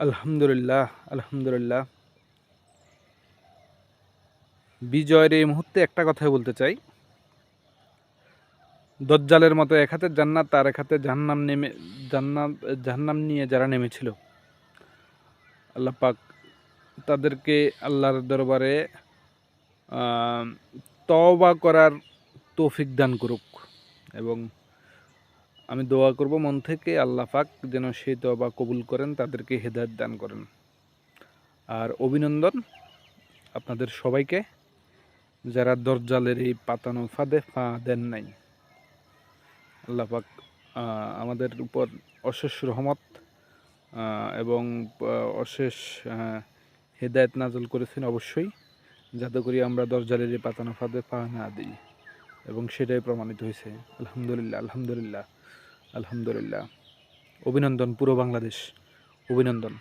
আলহামদুলিল্লাহ, আলহামদুলিল্লাহ। বিজয়ের এই মুহূর্তে একটা কথাই বলতে চাই। দজ্জালের মতো এক হাতে জান্নাত আর এক হাতে জাহান্নাম নিয়ে যারা নেমেছিল, আল্লাহ পাক তাদেরকে আল্লাহর দরবারে তওবা করার তৌফিক দান করুক। এবং আমি দোয়া করব মন থেকে, আল্লাহ পাক যেন সেই তওবা কবুল করেন, তাদেরকে হেদায়েত দান করেন। আর অভিনন্দন আপনাদের সবাইকে, যারা দজ্জালের এই পাতানো ফাঁদে পা দেন নাই। আল্লাহ পাক আমাদের উপর অশেষ রহমত এবং অশেষ হেদায়েত নাজল করেছেন অবশ্যই, যাতে করে আমরা দজ্জালের এই পাতানো ফাঁদে পা না দিই, এবং সেটাই প্রমাণিত হয়েছে। আলহামদুলিল্লাহ, আলহামদুলিল্লাহ, আলহামদুলিল্লাহ। অভিনন্দন পুরো বাংলাদেশ, অভিনন্দন।